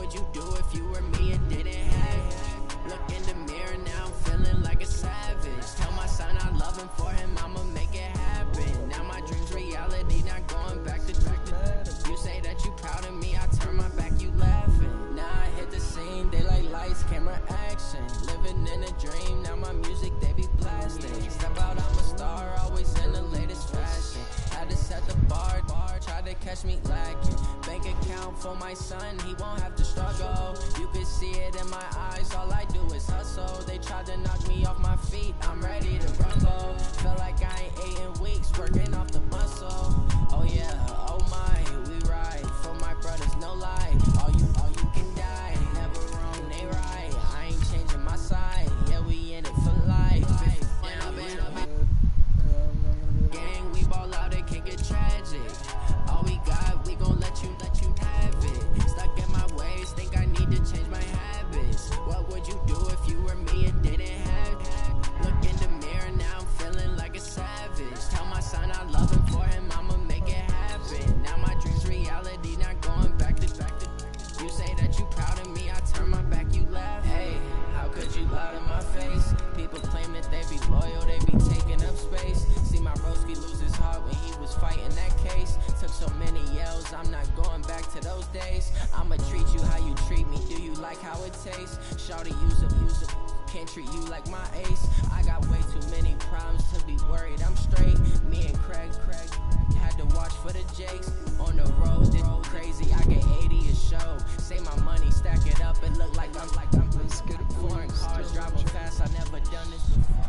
would you do if you were me and didn't have it? Look in the mirror now, I'm feeling like a savage. Tell my son I love him, for him I'ma make it happen. Now my dream's reality, not going back to you say that you proud of me, I turn my back, you laughing. Now I hit the scene, they like lights, camera, action. Living in a dream, now my music they be blasting. Step out, I'm a star, always in the latest fashion. Had to set the bar, try to catch me lacking. Bank account for my son, he won't have to struggle. You can see it in my eyes, all I do is hustle. They tried to knock me off my feet, I'm ready to rumble. Feel like I ain't ate in weeks, working off the muscle. Oh yeah, oh my, we ride for my brothers, no lie. All you can die, never wrong, they right. I ain't changing my side, yeah, we in it for life. Gang, we ball out, it can get tragic. All we got, we gon' let you have it. Stuck in my ways, think I need to change my habits. What would you do if you were me and didn't have it? Look in the mirror, now I'm feeling like a savage. Tell my son I love him, for him I'ma make it happen. Now my dream's reality, not going back to you say that you proud of me, I turn my back, you laugh. Hey, how could you lie to my face? People claim that they be loyal, they be taking up space. See my broski lose his heart when he was fighting that case. Took so many yells, I'm not going back to those days. I'ma treat you how you treat me, do you like how it tastes? Shawty, use up, can't treat you like my ace. I got way too many problems to be worried, I'm straight. Me and Craig had to watch for the Jakes. On the road, it's crazy, I get 80 a show. Say my money, stack it up, and look like I'm foreign cars, driving fast, I never done this before.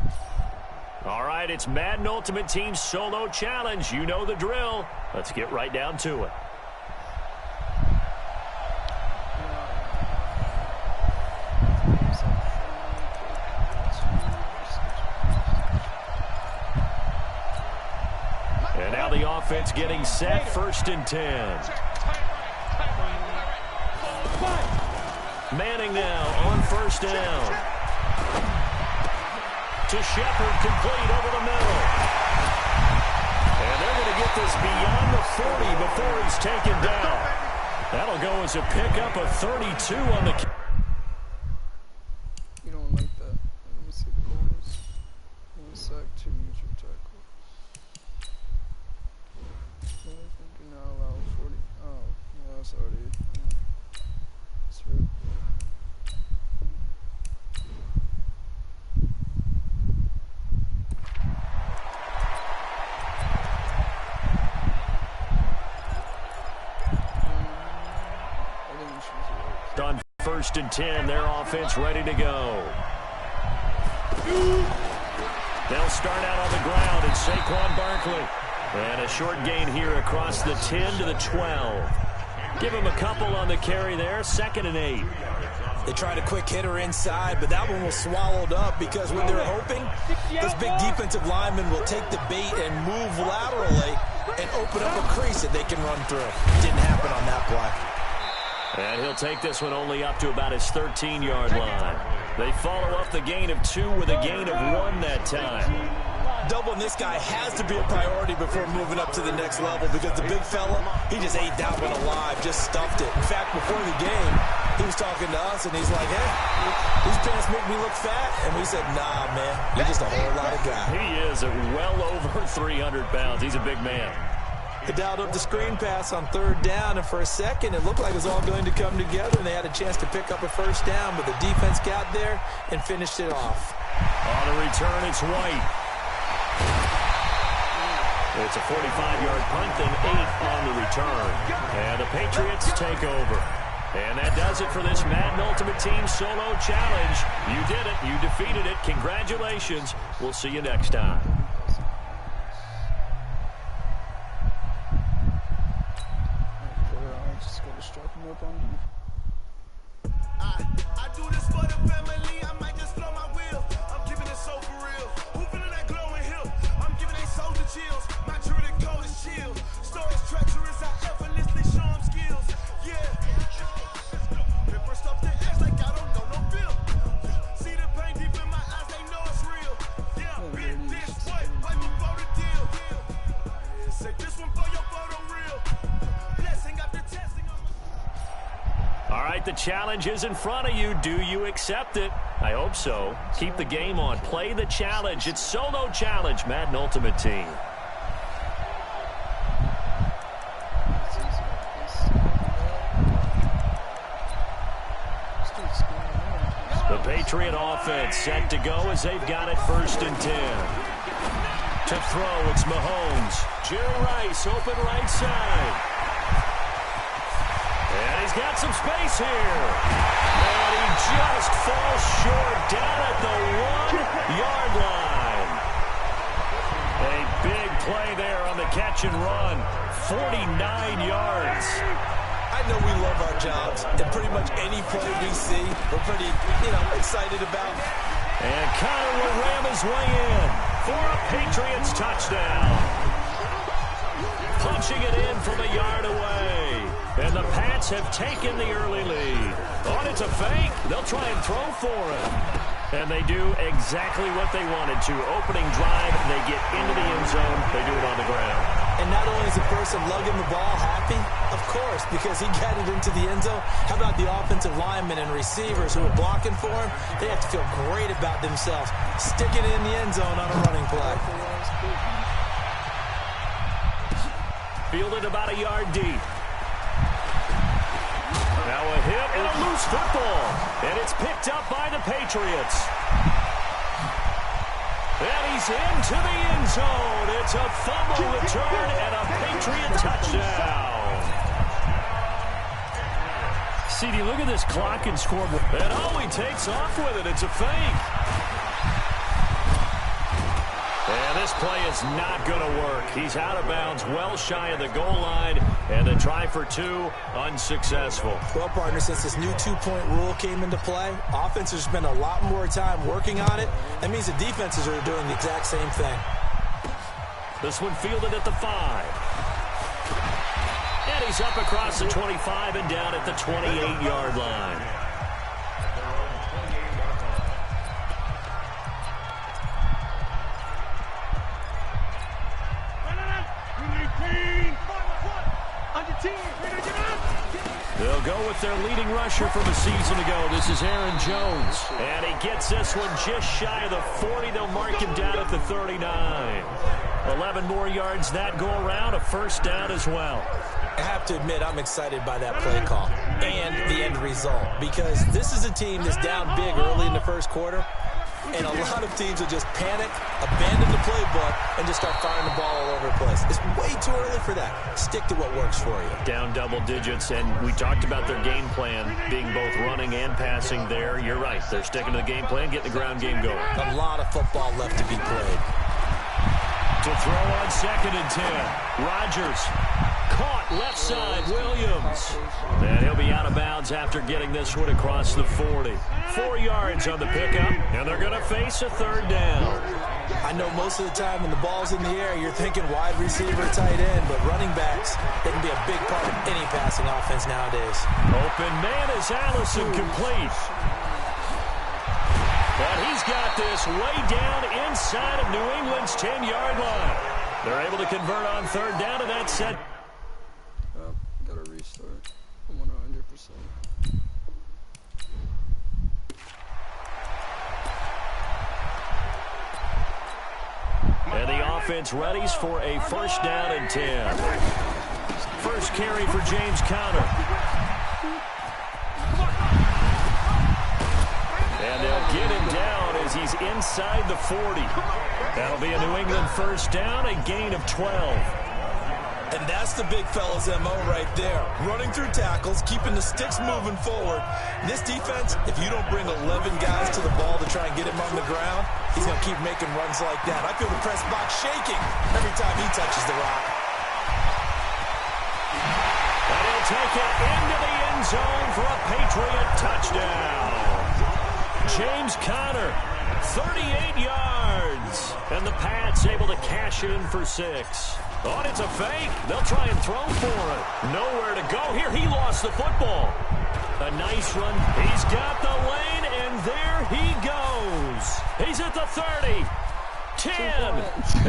All right, it's Madden Ultimate Team Solo Challenge. You know the drill. Let's get right down to it. And now the offense getting set, 1st and 10. Manning now on 1st down. To Shepard, complete over the middle. And they're going to get this beyond the 40 before he's taken down. That'll go as a pickup of 32 on the... You don't like that. Let me see the goals. 1 sec, 2 mutual tackles. I think you're not allowed 40. Oh, no, that's already... That's rude. On 1st and 10, their offense ready to go. They'll start out on the ground, and Saquon Barkley. And a short gain here across the 10 to the 12. Give him a couple on the carry there, 2nd and 8. They tried a quick hitter inside, but that one was swallowed up because what they're hoping, this big defensive lineman will take the bait and move laterally and open up a crease that they can run through. Didn't happen on that play. And he'll take this one only up to about his 13-yard line. They follow up the gain of 2 with a gain of 1 that time. Doubling this guy has to be a priority before moving up to the next level because the big fella, he just ate that one alive, just stuffed it. In fact, before the game, he was talking to us, and he's like, hey, these pants make me look fat. And we said, nah, man, you're just a whole lot of guy. He is well over 300 pounds. He's a big man. They dialed up the screen pass on 3rd down, and for a second, it looked like it was all going to come together, and they had a chance to pick up a 1st down, but the defense got there and finished it off. On the return, it's White. It's a 45-yard punt, then 8 on the return. And the Patriots take over. And that does it for this Madden Ultimate Team Solo Challenge. You did it. You defeated it. Congratulations. We'll see you next time. I do this for the family. I might just blow my wheel. I'm giving it so for real. Who feeling that glowing hill? I'm giving they soldier chills. My truly cold is chill. Stories treacherous. I effortlessly show them skills. Yeah. Ripper stuff the ass like I don't know no feel. See the pain deep in my eyes. They know it's real. Yeah, bitch, this one. right, the challenge is in front of you. Do you accept it? I hope so. Keep the game on. Play the challenge. It's solo challenge, Madden Ultimate Team. The Patriot offense set to go as they've got it 1st and 10. To throw, it's Mahomes. Jerry Rice, open right side. And he's got some space here. And he just falls short down at the 1-yard line. A big play there on the catch and run. 49 yards. I know we love our jobs, and pretty much any play we see, we're pretty, excited about. And Connor will ram his way in for a Patriots touchdown. Punching it in from a yard away. And the Pats have taken the early lead. Oh, it's a fake. They'll try and throw for it. And they do exactly what they wanted to. Opening drive, they get into the end zone. They do it on the ground. And not only is the person lugging the ball happy, of course, because he got it into the end zone. How about the offensive linemen and receivers who are blocking for him? They have to feel great about themselves, sticking it in the end zone on a running play. Fielded about a yard deep. Now a hit and a loose football. And it's picked up by the Patriots. And he's into the end zone. It's a fumble return and a Patriot touchdown. CD, look at this clock and scoreboard. And oh, he takes off with it. It's a fake. And this play is not going to work. He's out of bounds, well shy of the goal line, and the try for 2, unsuccessful. Well, partner, since this new 2-point rule came into play, offenses spend a lot more time working on it. That means the defenses are doing the exact same thing. This one fielded at the 5. And he's up across the 25 and down at the 28-yard line. They'll go with their leading rusher from a season ago. This is Aaron Jones. And he gets this one just shy of the 40. They'll mark him down at the 39. 11 more yards that go around. A 1st down as well. I have to admit, I'm excited by that play call and the end result, because this is a team that's down big early in the 1st quarter, and a lot of teams will just panic, abandon the playbook, and just start firing the ball all over the place. It's way too early for that. Stick to what works for you. Down double digits, and we talked about their game plan being both running and passing there. You're right. They're sticking to the game plan, getting the ground game going. A lot of football left to be played. To throw on 2nd and 10. Rodgers. Caught left side, Williams. And he'll be out of bounds after getting this one across the 40. 4 yards on the pickup, and they're going to face a 3rd down. I know most of the time when the ball's in the air, you're thinking wide receiver, tight end, but running backs, they can be a big part of any passing offense nowadays. Open man is Allison, complete. And he's got this way down inside of New England's 10-yard line. They're able to convert on 3rd down, and that's set. Gotta restart. I'm 100%. And the offense readies for a 1st down and 10. First carry for James Conner. And they'll get him down as he's inside the 40. That'll be a New England 1st down, a gain of 12. And that's the big fella's MO right there. Running through tackles, keeping the sticks moving forward. This defense, if you don't bring 11 guys to the ball to try and get him on the ground, he's going to keep making runs like that. I feel the press box shaking every time he touches the rock. And he'll take it into the end zone for a Patriot touchdown. James Conner, 38 yards. And the Pats able to cash in for 6. Oh, it's a fake. They'll try and throw for it. Nowhere to go here. He lost the football. A nice run. He's got the lane, and there he goes. He's at the 30. 10.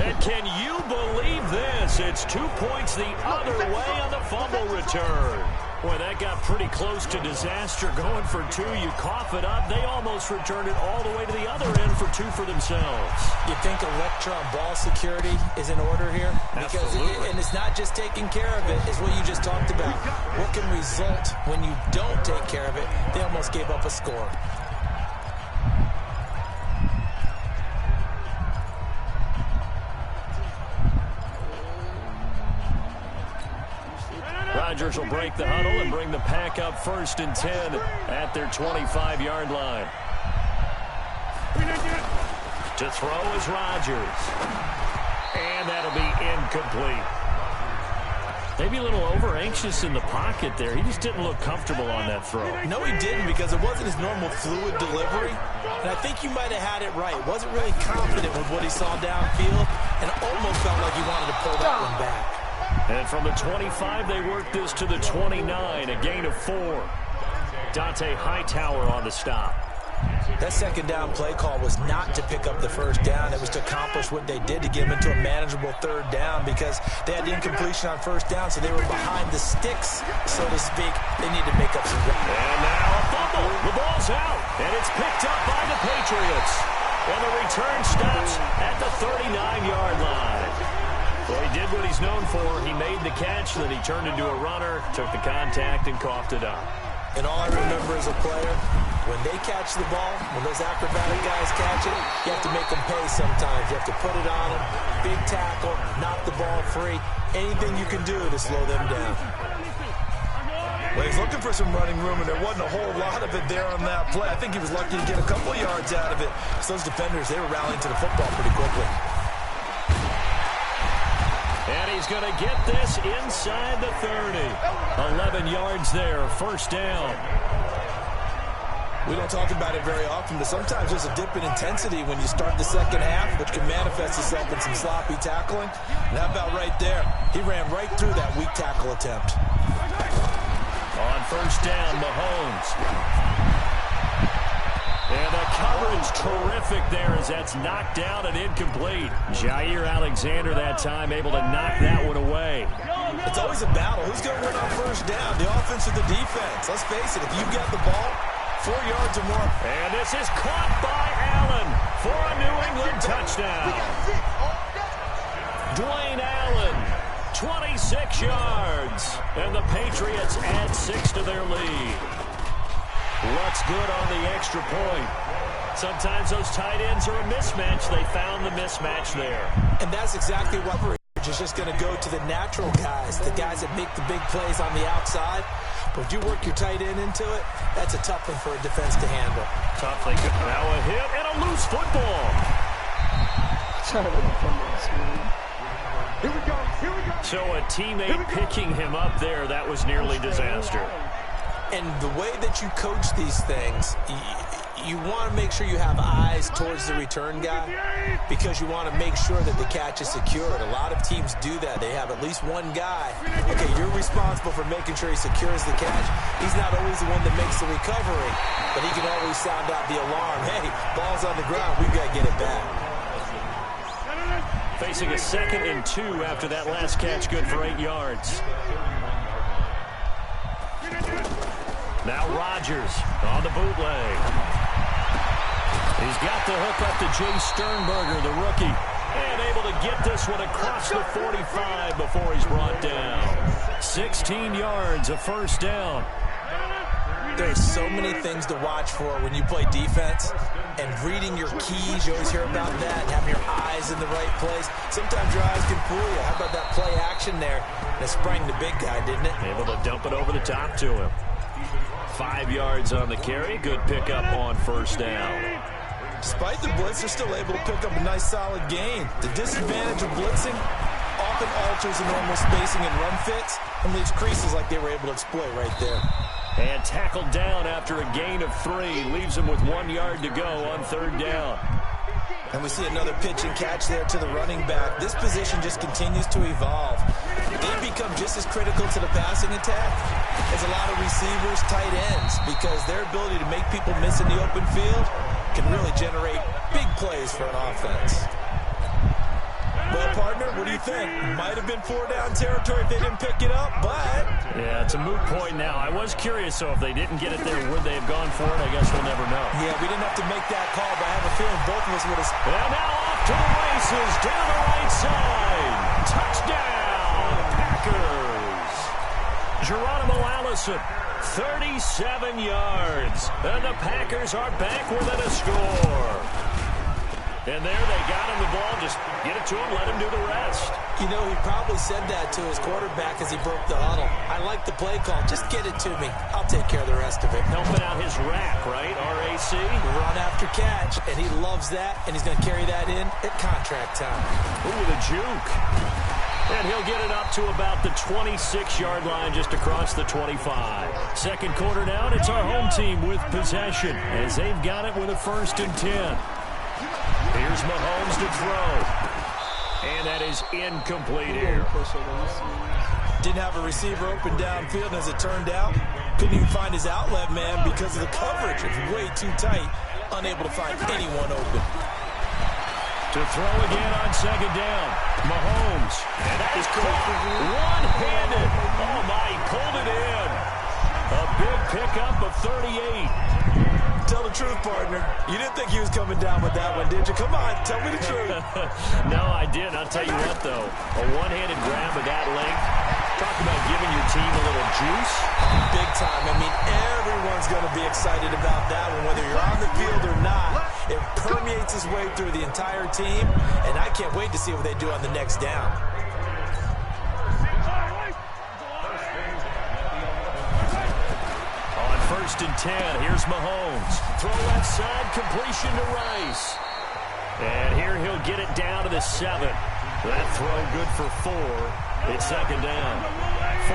And can you believe this? It's 2 points the other way on the fumble return. Boy, that got pretty close to disaster. Going for two, you cough it up. They almost returned it all the way to the other end for two for themselves. You think Electron ball security is in order here? Because and it's not just taking care of it. It's what you just talked about. What can result when you don't take care of it? They almost gave up a score. Rodgers will break the huddle and bring the pack up 1st and 10 at their 25-yard line. To throw is Rodgers. And that'll be incomplete. Maybe a little over-anxious in the pocket there. He just didn't look comfortable on that throw. No, he didn't, because it wasn't his normal fluid delivery. And I think you might have had it right. Wasn't really confident with what he saw downfield, and almost felt like he wanted to pull that one back. And from the 25, they work this to the 29, a gain of 4. Dante Hightower on the stop. That second down play call was not to pick up the first down. It was to accomplish what they did, to get them into a manageable third down, because they had incompletion on first down, so they were behind the sticks, so to speak. They need to make up some ground. And now a fumble. The ball's out, and it's picked up by the Patriots. And the return stops at the 39-yard line. Well, he did what he's known for. He made the catch, then he turned into a runner, took the contact, and coughed it up. And all I remember as a player, when they catch the ball, when those acrobatic guys catch it, you have to make them pay sometimes. You have to put it on them, big tackle, knock the ball free, anything you can do to slow them down. Well, he's looking for some running room, and there wasn't a whole lot of it there on that play. I think he was lucky to get a couple yards out of it. So those defenders, they were rallying to the football pretty quickly. And he's going to get this inside the 30. 11 yards there, 1st down. We don't talk about it very often, but sometimes there's a dip in intensity when you start the second half, which can manifest itself in some sloppy tackling. And how about right there? He ran right through that weak tackle attempt. On 1st down, Mahomes. And the coverage terrific there as that's knocked down and incomplete. Jair Alexander that time able to knock that one away. It's always a battle. Who's going to win on 1st down, the offense or the defense? Let's face it, if you got the ball 4 yards or more. And this is caught by Allen for a New England touchdown. Dwayne Allen, 26 yards. And the Patriots add 6 to their lead. Looks good on the extra point. Sometimes those tight ends are a mismatch. They found the mismatch there. And that's exactly what is just going to go to the natural guys, the guys that make the big plays on the outside. But if you work your tight end into it, that's a tough one for a defense to handle. Tough thing. Now a hit and a loose football. Here we go. Here we go. So a teammate picking him up there, that was nearly disaster. And the way that you coach these things, you want to make sure you have eyes towards the return guy, because you want to make sure that the catch is secured. A lot of teams do that. They have at least one guy. Okay, you're responsible for making sure he secures the catch. He's not always the one that makes the recovery, but he can always sound out the alarm. Hey, ball's on the ground. We've got to get it back. Facing a 2nd and 2 after that last catch, good for 8 yards. Now Rodgers on the bootleg. He's got the hook up to Jay Sternberger, the rookie. And able to get this one across the 45 before he's brought down. 16 yards, a 1st down. There's so many things to watch for when you play defense. And reading your keys, you always hear about that. And having your eyes in the right place. Sometimes your eyes can fool you. How about that play action there? And it sprang the big guy, didn't it? Able to dump it over the top to him. 5 yards on the carry. Good pickup on 1st down. Despite the blitz, they're still able to pick up a nice solid gain. The disadvantage of blitzing often alters the normal spacing and run fits and leaves creases like they were able to exploit right there. And tackled down after a gain of 3. Leaves him with 1 yard to go on 3rd down. And we see another pitch and catch there to the running back. This position just continues to evolve. They become just as critical to the passing attack as a lot of receivers, tight ends, because their ability to make people miss in the open field can really generate big plays for an offense. But Well, partner, what do you think? Might have been 4-down territory if they didn't pick it up, but... Yeah, it's a moot point now. I was curious, so if they didn't get it there, would they have gone for it? I guess we'll never know. Yeah, we didn't have to make that call, but I have a feeling both of us would have... And now off to the races, down the right side. Touchdown, Packers. Geronimo Allison, 37 yards. And the Packers are back within a score. And there they got him the ball. Just get it to him, let him do the rest. You know, he probably said that to his quarterback as he broke the huddle. I like the play call. Just get it to me. I'll take care of the rest of it. Helping out his rack, right? RAC. Run after catch, and he loves that, and he's going to carry that in at contract time. Ooh, the juke. And he'll get it up to about the 26-yard line just across the 25. Second quarter down, it's our home team with possession as they've got it with a 1st and 10. Here's Mahomes to throw. And that is incomplete here. Didn't have a receiver open downfield, and as it turned out, couldn't even find his outlet man because of the coverage. It's way too tight, unable to find anyone open. To throw again on 2nd down. Mahomes. And that is caught one-handed. Oh, my, he pulled it in. A big pickup of 38. Tell the truth, partner. You didn't think he was coming down with that one, did you? Come on, tell me the truth. No, I didn't. I'll tell you what, though. A one-handed grab of that length. Talk about giving your team a little juice. Big time. I mean, everyone's going to be excited about that one, whether you're on the field or not. It permeates its way through the entire team, and I can't wait to see what they do on the next down. 1st and 10. Here's Mahomes. Throw left side, completion to Rice. And here he'll get it down to the 7. That throw good for 4. It's 2nd down.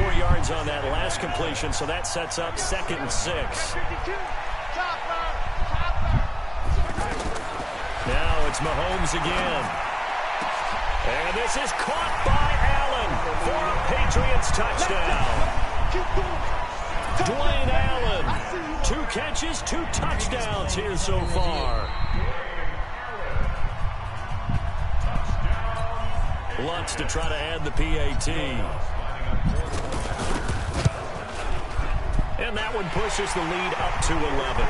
4 yards on that last completion, so that sets up 2nd and 6. Now it's Mahomes again. And this is caught by Allen for a Patriots touchdown. Dwayne Allen, 2 catches, 2 touchdowns here so far. Lutz to try to add the PAT. And that one pushes the lead up to 11.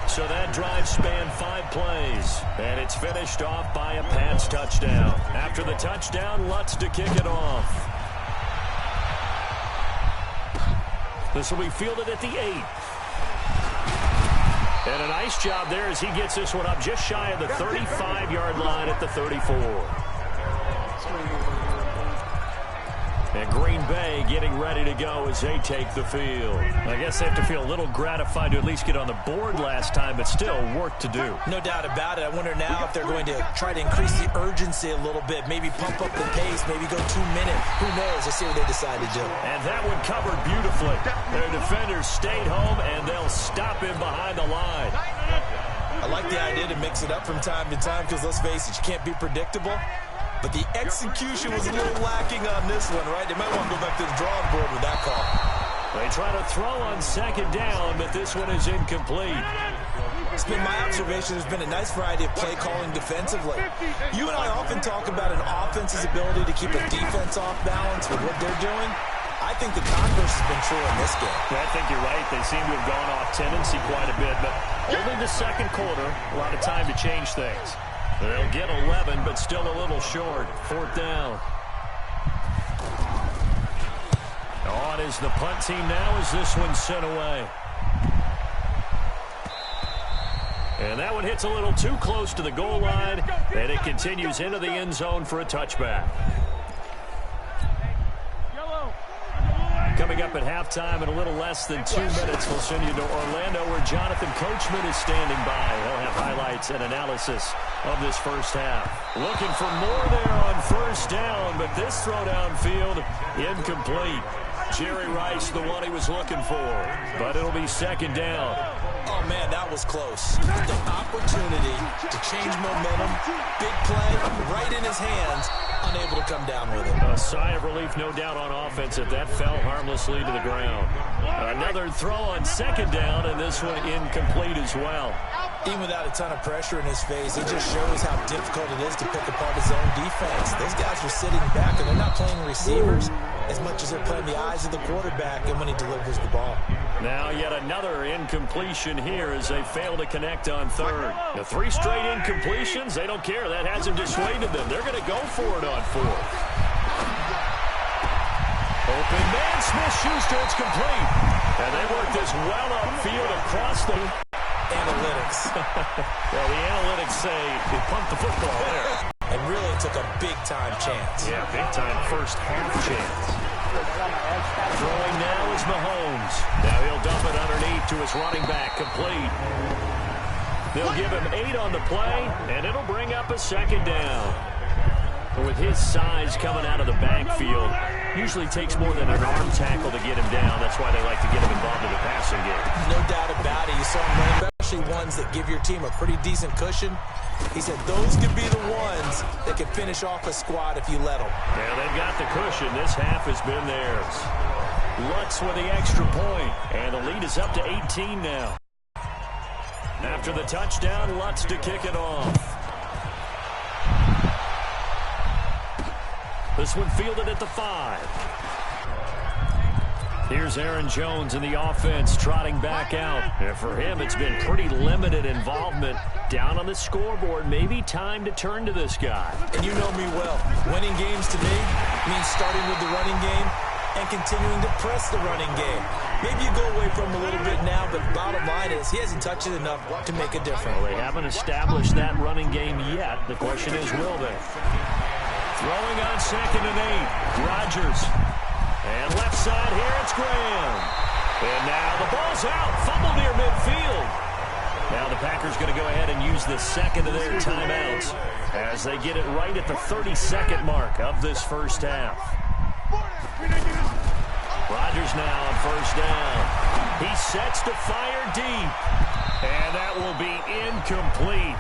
So that drive spanned 5 plays, and it's finished off by a Pats touchdown. After the touchdown, Lutz to kick it off. This will be fielded at the 8. And a nice job there as he gets this one up just shy of the 35-yard line at the 34. And Green Bay getting ready to go as they take the field. I guess they have to feel a little gratified to at least get on the board last time, but still work to do. No doubt about it. I wonder now if they're going to try to increase the urgency a little bit, maybe pump up the pace, maybe go 2-minute. Who knows? Let's see what they decide to do. And that one covered beautifully. Their defenders stayed home, and they'll stop him behind the line. I like the idea to mix it up from time to time because, let's face it, you can't be predictable. But the execution was a little lacking on this one, right? They might want to go back to the drawing board with that call. They try to throw on 2nd down, but this one is incomplete. It's been my observation there's been a nice variety of play calling defensively. You and I often talk about an offense's ability to keep a defense off balance with what they're doing. I think the converse has been true in this game. I think you're right. They seem to have gone off tendency quite a bit, but only the 2nd quarter, a lot of time to change things. They'll get 11, but still a little short. 4th down. On is the punt team now as this one's sent away. And that one hits a little too close to the goal line, and it continues into the end zone for a touchback. Coming up at halftime in a little less than 2 minutes, we'll send you to Orlando where Jonathan Coachman is standing by. He'll have highlights and analysis of this first half. Looking for more there on 1st down, but this throw downfield incomplete. Jerry Rice, the one he was looking for, but it'll be 2nd down. Oh, man, that was close. The opportunity to change momentum, big play, right in his hands, unable to come down with it. A sigh of relief, no doubt, on offense if that fell harmlessly to the ground. Another throw on 2nd down, and this one incomplete as well. Even without a ton of pressure in his face, it just shows how difficult it is to pick apart his own defense. Those guys are sitting back, and they're not playing receivers as much as they're playing the eyes of the quarterback and when he delivers the ball. Now yet another incompletion here as they fail to connect on third. The 3 straight incompletions, they don't care. That hasn't dissuaded them. They're going to go for it on fourth. Open man, Smith-Schuster, it's complete. And they work this well upfield across the Analytics. Well, the analytics say they pumped the football there. And really took a big-time chance. Yeah, big-time first-half chance. Throwing now is Mahomes. Now he'll dump it underneath to his running back, complete. They'll give him 8 on the play, and it'll bring up a second down. With his size coming out of the backfield, usually takes more than an arm tackle to get him down. That's why they like to get him involved in the passing game. No doubt about it. You saw him run, especially ones that give your team a pretty decent cushion. He said those could be the ones that can finish off a squad if you let them. Yeah, they've got the cushion. This half has been theirs. Lutz with the extra point, and the lead is up to 18 now. After the touchdown, Lutz to kick it off. This one fielded at the 5. Here's Aaron Jones in the offense trotting back out. And for him, it's been pretty limited involvement down on the scoreboard. Maybe time to turn to this guy. And you know me well. Winning games to me means starting with the running game and continuing to press the running game. Maybe you go away from him a little bit now, but bottom line is he hasn't touched it enough to make a difference. Well, they haven't established that running game yet. The question is, will they? Throwing on 2nd and 8. Rodgers. And left side here, it's Graham. And now the ball's out. Fumble near midfield. Now the Packers going to go ahead and use the second of their timeouts as they get it right at the 32nd mark of this first half. Rodgers now on first down. He sets to fire deep. And that will be incomplete.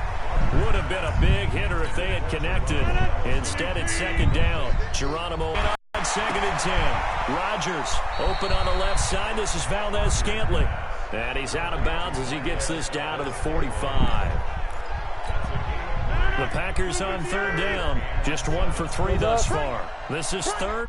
Would have been a big hitter if they had connected. Instead, it's second down. Geronimo on 2nd and 10. Rodgers open on the left side. This is Valdez-Scantling. And he's out of bounds as he gets this down to the 45. The Packers on third down. Just 1 for 3 thus far. This is third.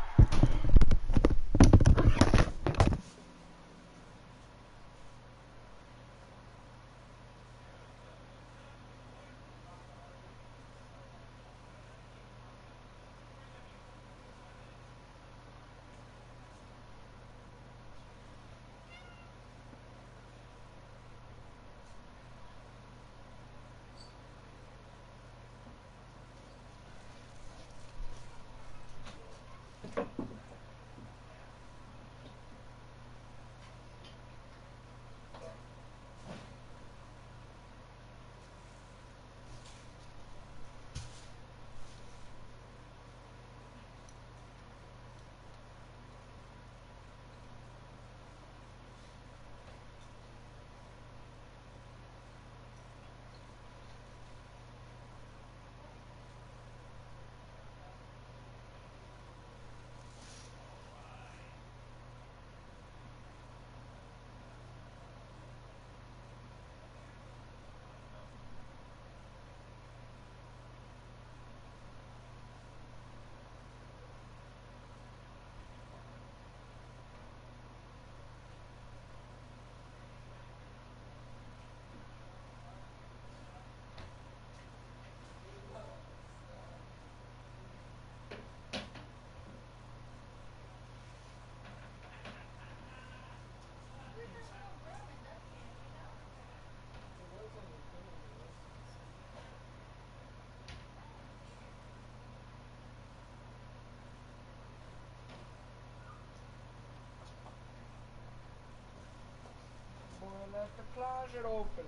Left the closet open.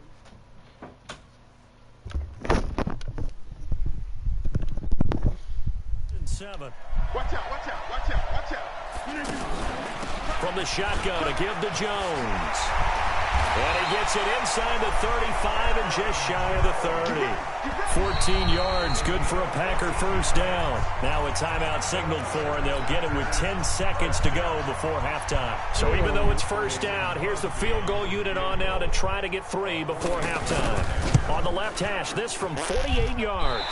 And 7. Watch out, watch out, watch out, watch out. From the shotgun to give to Jones. And he gets it inside the 35 and just shy of the 30. 14 yards, good for a Packer first down. Now a timeout signaled for, and they'll get it with 10 seconds to go before halftime. So even though it's first down, here's the field goal unit on now to try to get 3 before halftime. on the left hash. This from 48 yards.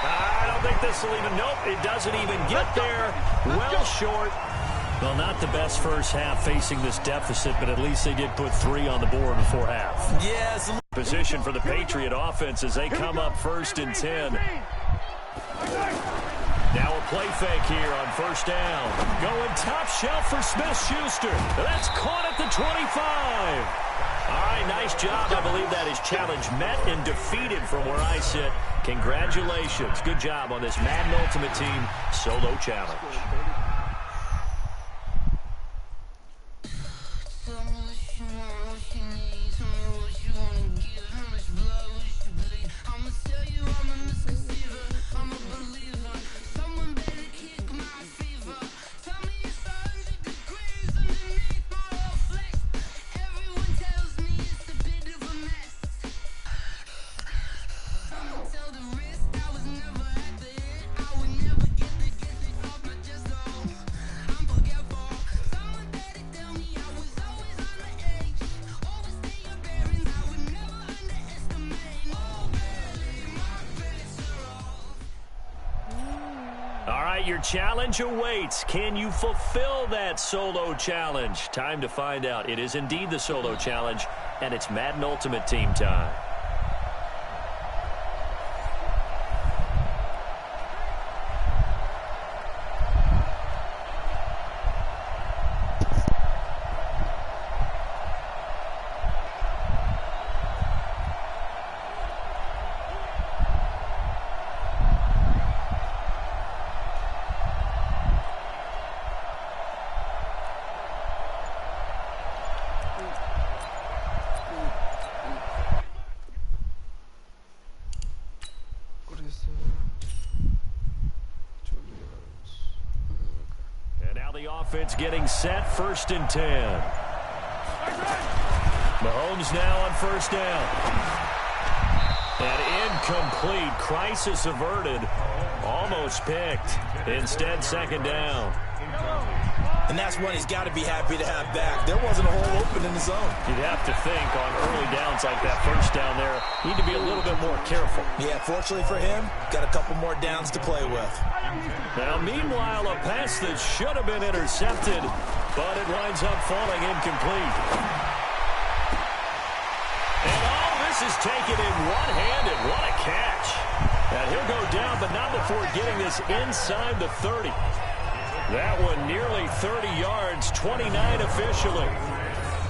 I don't think this will even, nope, it doesn't even get there. Well short. Well, not the best first half facing this deficit, but at least they did put 3 on the board before half. Yes. Position for the Patriot offense as they come up 1st and 10. Now a play fake here on 1st down. Going top shelf for Smith-Schuster. That's caught at the 25. All right, nice job. I believe that is challenge met and defeated from where I sit. Congratulations. Good job on this Madden Ultimate Team solo challenge. Your challenge awaits. Can you fulfill that solo challenge? Time to find out. It is indeed the solo challenge, and it's Madden Ultimate Team time. Offense getting set, 1st and 10. Mahomes now on 1st down. And incomplete. Crisis averted. Almost picked. Instead, 2nd down. And that's one he's got to be happy to have back. There wasn't a hole open in the zone. You'd have to think on early downs like that 1st down there, need to be a little bit more careful. Yeah, fortunately for him, got a couple more downs to play with. Now, meanwhile, a pass that should have been intercepted, but it winds up falling incomplete. And all this is taken in one-handed. What a catch. And he'll go down, but not before getting this inside the 30. That one nearly 30 yards, 29 officially.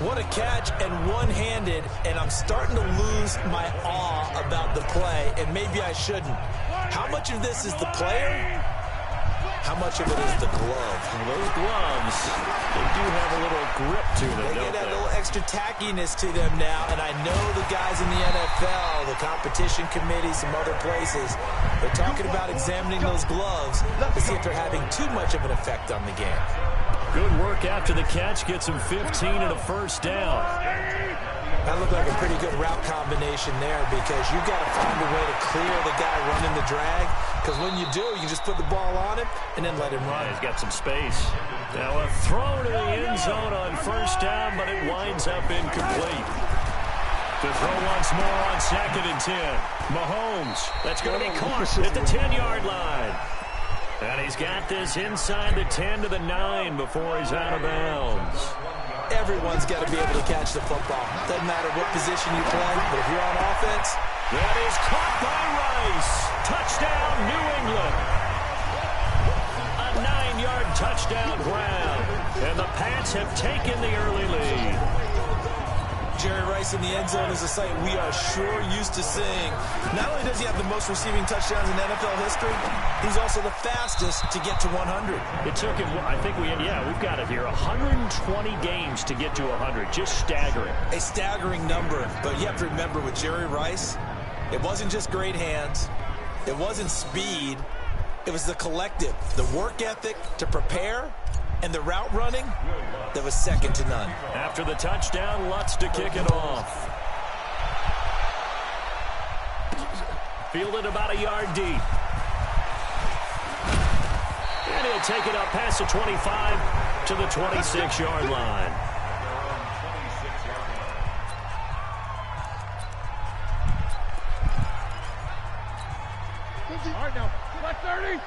What a catch and one-handed, and I'm starting to lose my awe about the play, and maybe I shouldn't. How much of this is the player? How much of it is the glove? And those gloves, they do have a little grip to them, They don't get that they? little extra tackiness to them now, and I know the guys in the NFL, the competition committee, some other places, they're talking about examining those gloves to see if they're having too much of an effect on the game. Good work after the catch, gets him 15 and a 1st down. That looked like a pretty good route combination there because you've got to find a way to clear the guy running the drag, because when you do, you just put the ball on him and then let him run. Yeah, he's got some space. Now a throw to the end zone on 1st down, but it winds up incomplete. To throw once more on 2nd and 10. Mahomes, that's going to be caught at the 10-yard line. And he's got this inside the 10 to the 9 before he's out of bounds. Everyone's got to be able to catch the football. Doesn't matter what position you play, but if you're on offense. That is caught by Rice. Touchdown, New England. A 9-yard touchdown grab. And the Pats have taken the early lead. Jerry Rice in the end zone is a sight we are sure used to seeing. Not only does he have the most receiving touchdowns in NFL history, he's also the fastest to get to 100. It took him, I think we've got it here, 120 games to get to 100. Just staggering. A staggering number, but you have to remember with Jerry Rice, it wasn't just great hands. It wasn't speed. It was the collective, the work ethic to prepare, and the route running that was second to none. After the touchdown, Lutz to kick it off. Fielded about a yard deep. And he'll take it up past the 25 to the 26-yard line. All right, now. Left 30.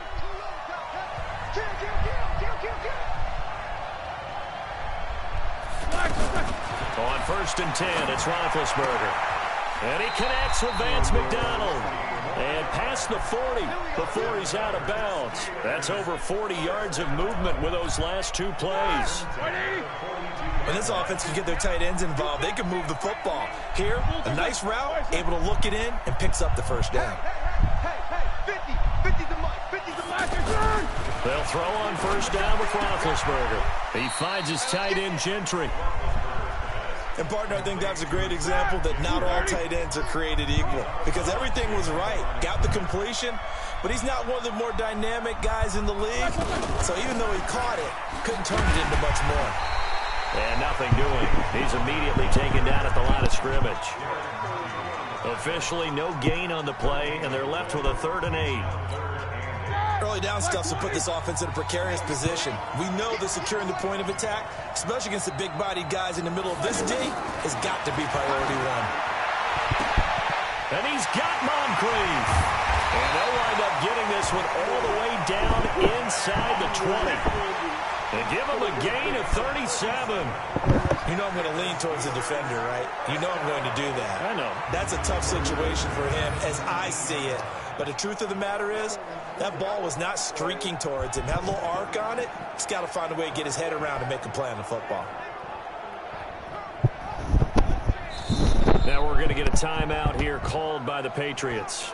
On 1st and 10, it's Roethlisberger. And he connects with Vance McDonald. And past the 40 before he's out of bounds. That's over 40 yards of movement with those last 2 plays. When this offense can get their tight ends involved, they can move the football. Here, a nice route, able to look it in, and picks up the first down. Hey, 50's the mark. 50's the mark. They'll throw on 1st down with Roethlisberger. He finds his tight end, Gentry. And, partner, I think that's a great example that not all tight ends are created equal. Because everything was right. Got the completion, but he's not one of the more dynamic guys in the league. So even though he caught it, couldn't turn it into much more. And nothing doing. He's immediately taken down at the line of scrimmage. Officially no gain on the play, and they're left with a 3rd and 8. Early down stuffs will put this offense in a precarious position. We know that securing the point of attack, especially against the big-bodied guys in the middle of this D, has got to be priority 1. And he's got Moncrief. And they'll wind up getting this one all the way down inside the 20. And give him a gain of 37. You know I'm going to lean towards the defender, right? You know I'm going to do that. I know. That's a tough situation for him as I see it. But the truth of the matter is, that ball was not streaking towards him. Had a little arc on it. He's got to find a way to get his head around and make a play on the football. Now we're going to get a timeout here called by the Patriots.